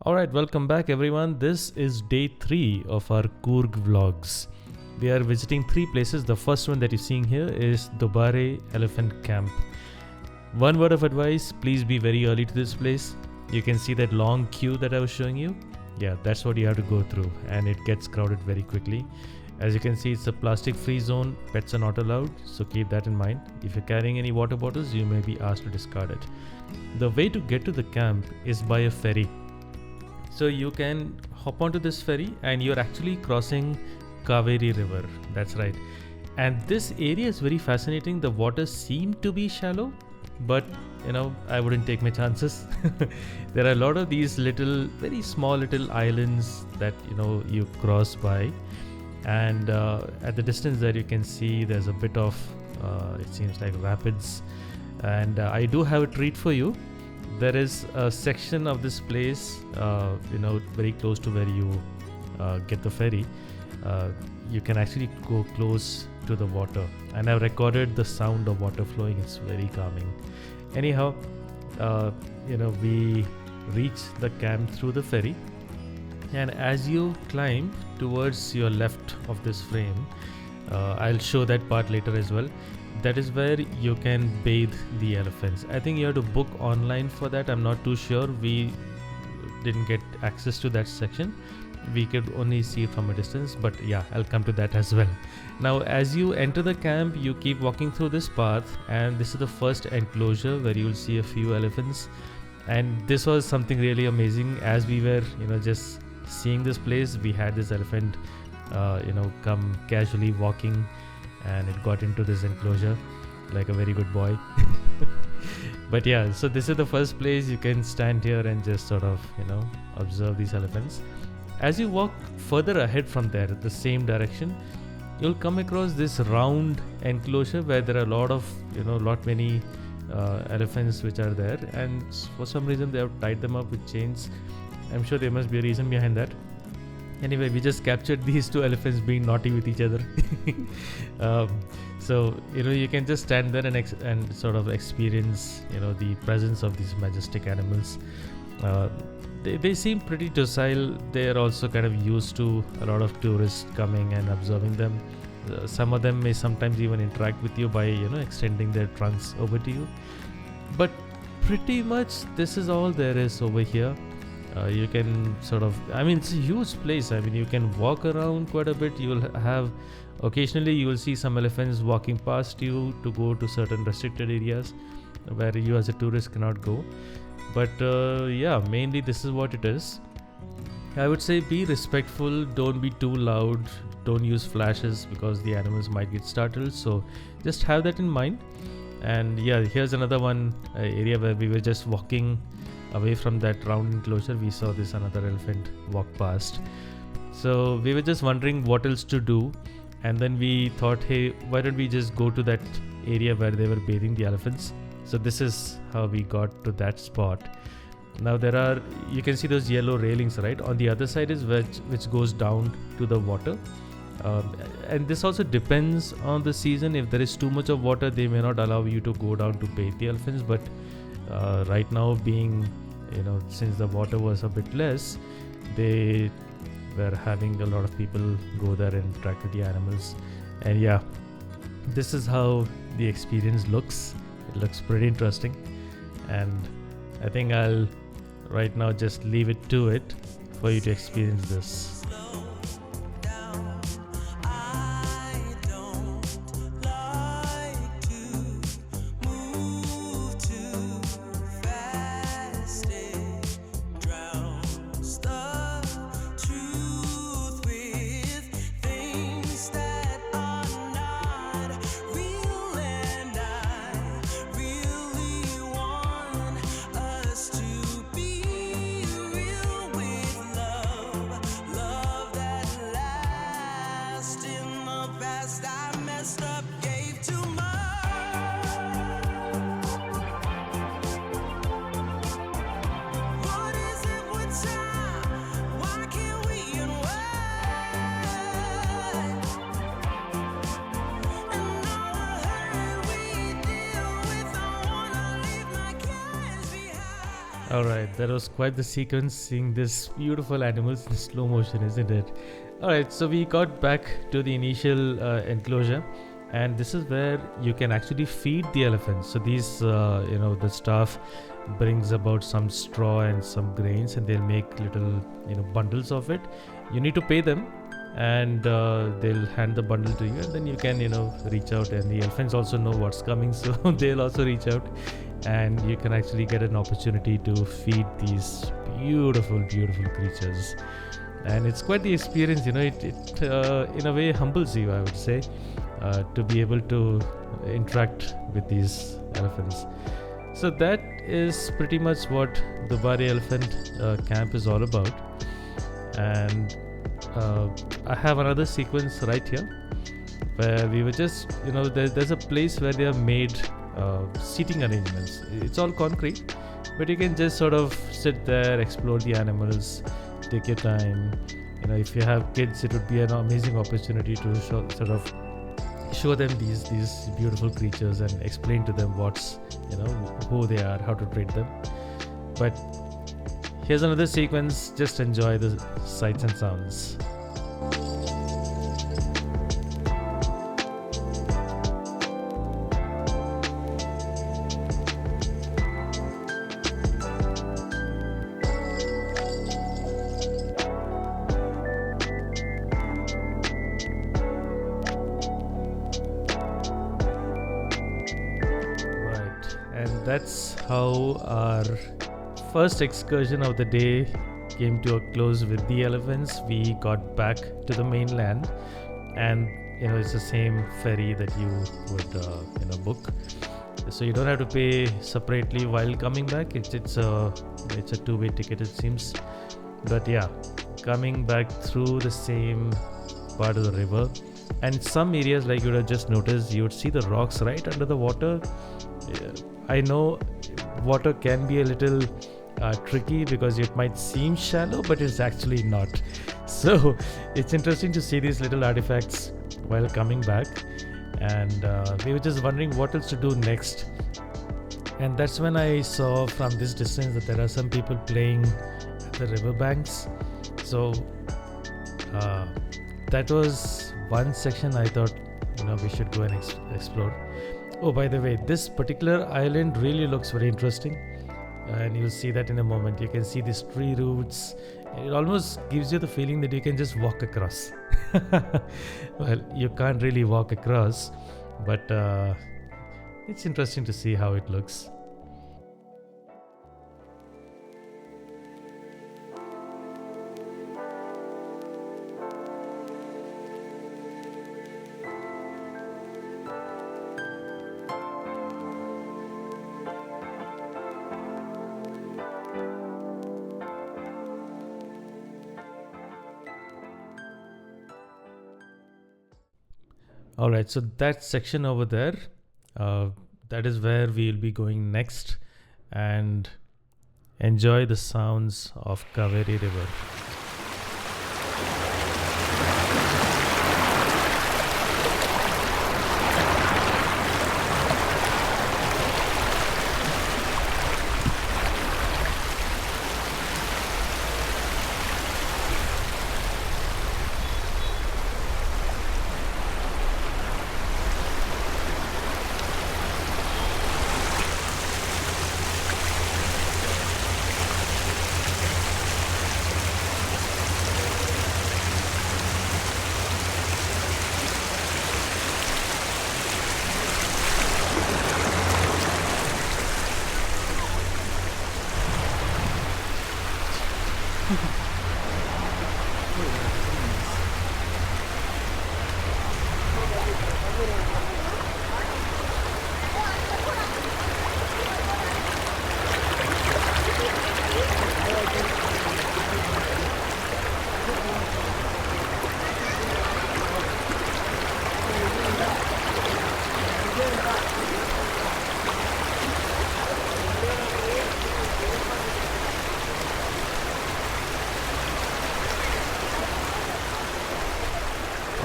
Alright, welcome back everyone. This is day 3 of our Coorg vlogs. We are visiting 3 places. The first one that you're seeing here is Dubare Elephant Camp. One word of advice, please be very early to this place. You can see that long queue that I was showing you. Yeah, that's what you have to go through and it gets crowded very quickly. As you can see, it's a plastic free zone. Pets are not allowed, so keep that in mind. If you're carrying any water bottles, you may be asked to discard it. The way to get to the camp is by a ferry. So you can hop onto this ferry and you're actually crossing Kaveri River. That's right. And this area is very fascinating. The waters seem to be shallow, but I wouldn't take my chances. There are a lot of these very small little islands that you cross by, and at the distance there you can see there's a bit of it seems like rapids, and I do have a treat for you. There is a section of this place very close to where you get the ferry. You can actually go close to the water, and I've recorded the sound of water flowing. It's very calming. Anyhow, we reach the camp through the ferry, and as you climb towards your left of this frame, I'll show that part later as well. That is where you can bathe the elephants. I think you have to book online for that. I'm not too sure. We didn't get access to that section. We could only see it from a distance, but yeah, I'll come to that as well. Now, as you enter the camp, you keep walking through this path, and this is the first enclosure where you'll see a few elephants. And this was something really amazing. As we were just seeing this place, we had this elephant come casually walking, and it got into this enclosure like a very good boy. But yeah, so this is the first place. You can stand here and just sort of observe these elephants. As you walk further ahead from there, the same direction, you'll come across this round enclosure where there are a lot of many elephants which are there, and for some reason they have tied them up with chains. I'm sure there must be a reason behind that. Anyway, we just captured these 2 elephants being naughty with each other. So you can just stand there and sort of experience the presence of these majestic animals. They seem pretty docile. They are also kind of used to a lot of tourists coming and observing them. Some of them may sometimes even interact with you by extending their trunks over to you. But pretty much this is all there is over here. You can it's a huge place. You can walk around quite a bit. Occasionally you will see some elephants walking past you to go to certain restricted areas where you as a tourist cannot go. But mainly this is what it is. I would say be respectful, don't be too loud, don't use flashes because the animals might get startled. So just have that in mind. And yeah, here's another one area where we were just walking away from that round enclosure. We saw another elephant walk past. So we were just wondering what else to do. And then we thought, hey, why don't we just go to that area where they were bathing the elephants? So this is how we got to that spot. Now you can see those yellow railings, right? On the other side is which goes down to the water. And this also depends on the season. If there is too much of water, they may not allow you to go down to bathe the elephants. But right now, being since the water was a bit less, they were having a lot of people go there and interact with the animals. And yeah, this is how the experience looks. It looks pretty interesting, and I think I'll right now just leave it to it for you to experience this. Love Alright, that was quite the sequence, seeing this beautiful animals in slow motion, isn't it? Alright, so we got back to the initial enclosure, and this is where you can actually feed the elephants. So these, the staff brings about some straw and some grains, and they'll make little, bundles of it. You need to pay them, and they'll hand the bundle to you, and then you can, reach out, and the elephants also know what's coming, so they'll also reach out, and you can actually get an opportunity to feed these beautiful creatures. And it's quite the experience, it in a way humbles you, I would say, to be able to interact with these elephants. So that is pretty much what Dubare Elephant camp is all about. And I have another sequence right here where we were just, there's a place where they have made seating arrangements. It's all concrete, but you can just sort of sit there, explore the animals, take your time. If you have kids, it would be an amazing opportunity to show them these beautiful creatures and explain to them what's, who they are, how to treat them. But here's another sequence. Just enjoy the sights and sounds. That's how our first excursion of the day came to a close with the elephants. We got back to the mainland, and it's the same ferry that you would book, so you don't have to pay separately while coming back. It's a two-way ticket, it seems. But yeah, coming back through the same part of the river, and some areas, like you would have just noticed, you would see the rocks right under the water. I know water can be a little tricky because it might seem shallow, but it's actually not. So it's interesting to see these little artifacts while coming back, and we were just wondering what else to do next. And that's when I saw from this distance that there are some people playing at the riverbanks. So that was one section I thought we should go and explore. Oh, by the way, this particular island really looks very interesting, and you'll see that in a moment. You can see these tree roots. It almost gives you the feeling that you can just walk across. Well, you can't really walk across, but it's interesting to see how it looks. Alright, so that section over there, that is where we'll be going next and enjoy the sounds of Kaveri River.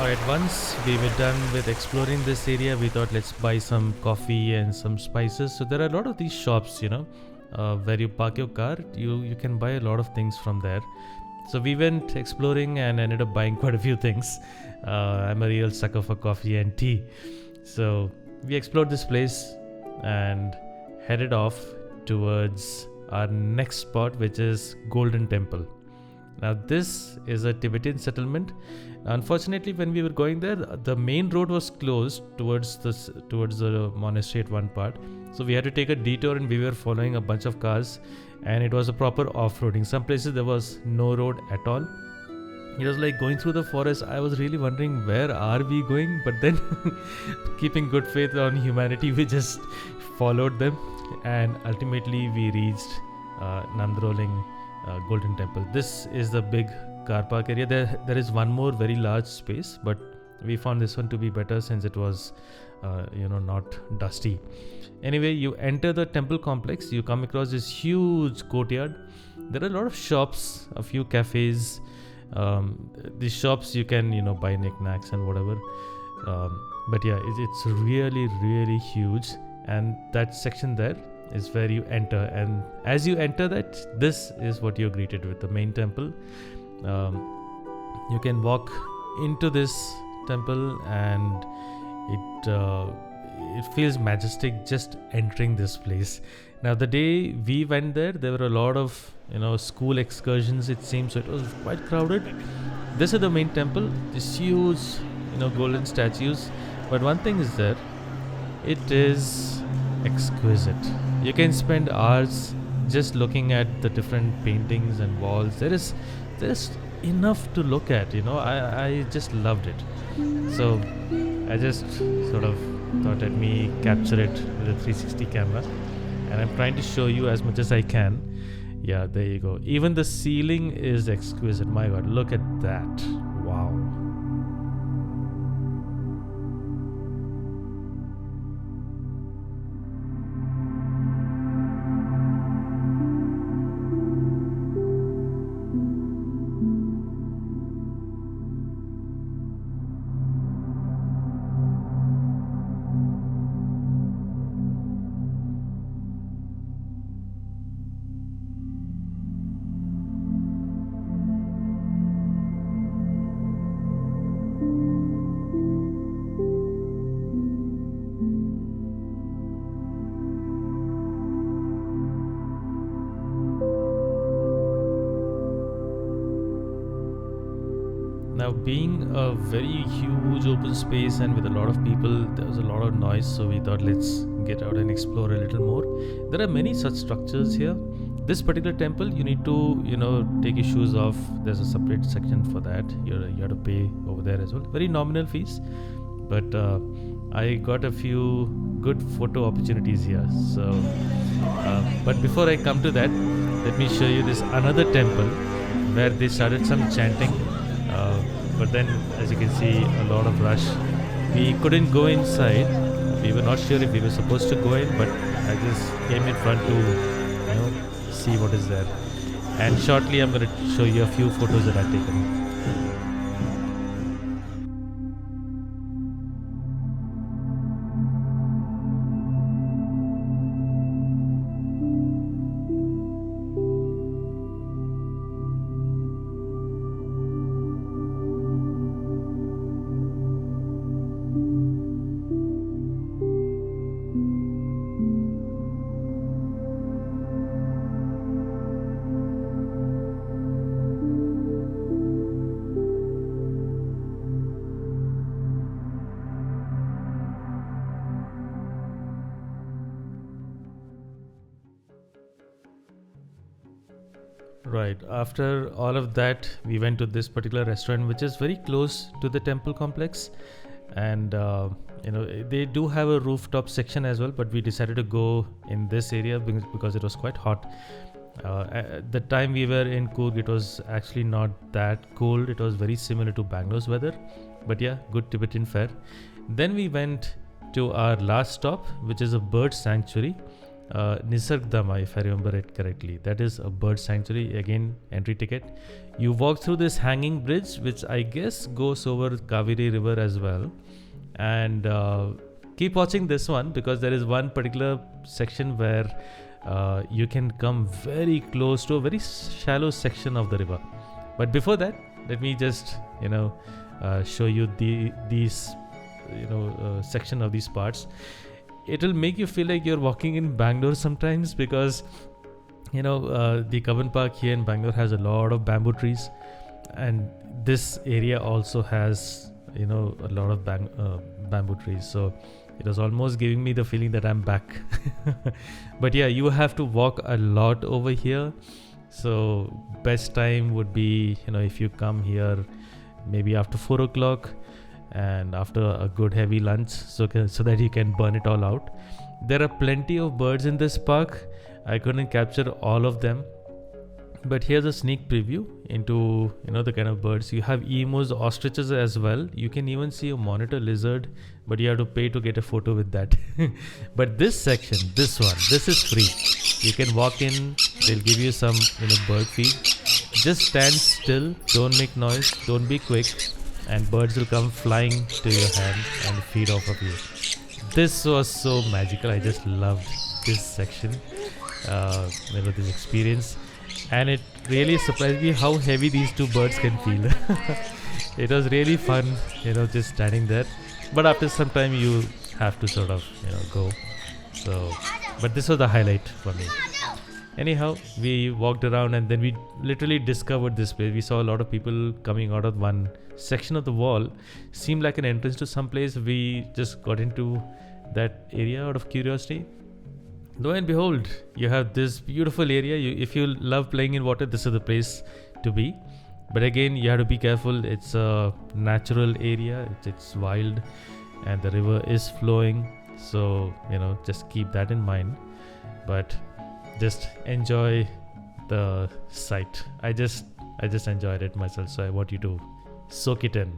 Alright, once we were done with exploring this area, we thought let's buy some coffee and some spices. So there are a lot of these shops, where you park your car. You can buy a lot of things from there. So we went exploring and ended up buying quite a few things. I'm a real sucker for coffee and tea. So we explored this place and headed off towards our next spot, which is Golden Temple. Now this is a Tibetan settlement. Unfortunately, when we were going there, the main road was closed towards the monastery at one part. So we had to take a detour, and we were following a bunch of cars, and it was a proper off-roading. Some places there was no road at all. It was like going through the forest. I was really wondering, where are we going? But then keeping good faith on humanity, we just followed them, and ultimately we reached Namdroling Golden Temple. This is the big car park area. There is one more very large space, but we found this one to be better since it was not dusty. Anyway, you enter the temple complex. You come across this huge courtyard. There are a lot of shops, a few cafes. These shops you can buy knickknacks and whatever. But yeah, it's really, really huge. And that section there is where you enter, and as you enter that, this is what you're greeted with, the main temple. You can walk into this temple, and it feels majestic just entering this place. Now the day we went there were a lot of school excursions, it seems, so it was quite crowded. This is the main temple, this huge golden statues. But one thing is there, it is exquisite. You can spend hours just looking at the different paintings and walls. There's enough to look at. I just loved it. So I just sort of thought, let me capture it with a 360 camera, and I'm trying to show you as much as I can. Yeah, there you go. Even the ceiling is exquisite. My God, look at that. Wow. Now, being a very huge open space and with a lot of people, there was a lot of noise, so we thought, let's get out and explore a little more. There are many such structures here. This particular temple, you need to take your shoes off. There's a separate section for that. You have to pay over there as well. Very nominal fees, but I got a few good photo opportunities here. So but before I come to that, let me show you this another temple where they started some chanting. But then, as you can see, a lot of rush. We couldn't go inside. We were not sure if we were supposed to go in, but I just came in front to see what is there. And shortly I'm going to show you a few photos that I've taken. Right, after all of that, we went to this particular restaurant, which is very close to the temple complex, and they do have a rooftop section as well, but we decided to go in this area because it was quite hot. At the time we were in Coorg, it was actually not that cold. It was very similar to Bangalore's weather, but yeah, good Tibetan fare. Then we went to our last stop, which is a bird sanctuary. Nisargdama, if I remember it correctly. That is a bird sanctuary. Again, entry ticket. You walk through this hanging bridge, which I guess goes over Kaveri river as well. And keep watching this one, because there is one particular section where you can come very close to a very shallow section of the river. But before that, let me just show you these section of these parts. It will make you feel like you're walking in Bangalore sometimes, because the Kavan Park here in Bangalore has a lot of bamboo trees, and this area also has a lot of bamboo trees. So it was almost giving me the feeling that I'm back. But yeah, you have to walk a lot over here. So best time would be if you come here maybe after 4 o'clock and after a good heavy lunch, so that you can burn it all out. There are plenty of birds in this park. I couldn't capture all of them, but here's a sneak preview into the kind of birds. You have emus, ostriches as well. You can even see a monitor lizard, but you have to pay to get a photo with that. But this section, this is free. You can walk in, they'll give you some bird feed. Just stand still, don't make noise, don't be quick, and birds will come flying to your hand and feed off of you. This was so magical. I just loved this section, this experience, and it really surprised me how heavy these two birds can feel. It was really fun, just standing there. But after some time, you have to sort of go. So, but this was the highlight for me. Anyhow, we walked around and then we literally discovered this place. We saw a lot of people coming out of one section of the wall. Seemed like an entrance to some place. We just got into that area out of curiosity. Lo and behold, you have this beautiful area. If you love playing in water, this is the place to be. But again, you have to be careful. It's a natural area. It's wild and the river is flowing. So, just keep that in mind. But just enjoy the sight. I just enjoyed it myself, so I want you to soak it in.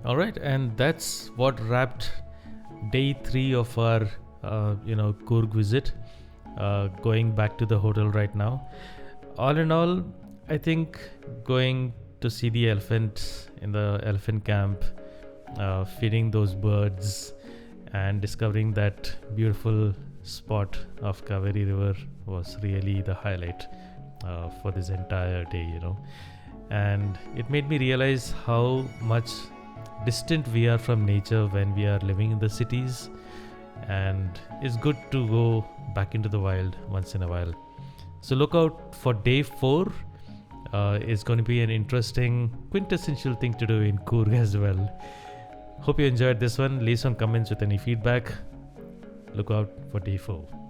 Alright, and that's what wrapped day 3 of our Coorg visit. Going back to the hotel right now. All in all, I think going to see the elephants in the elephant camp, feeding those birds and discovering that beautiful spot of Kaveri River was really the highlight for this entire day, and it made me realize how much distant we are from nature when we are living in the cities, and it's good to go back into the wild once in a while. So look out for day 4. It's going to be an interesting quintessential thing to do in Coorg as well. Hope you enjoyed this one. Leave some comments with any feedback. Look out for day 4.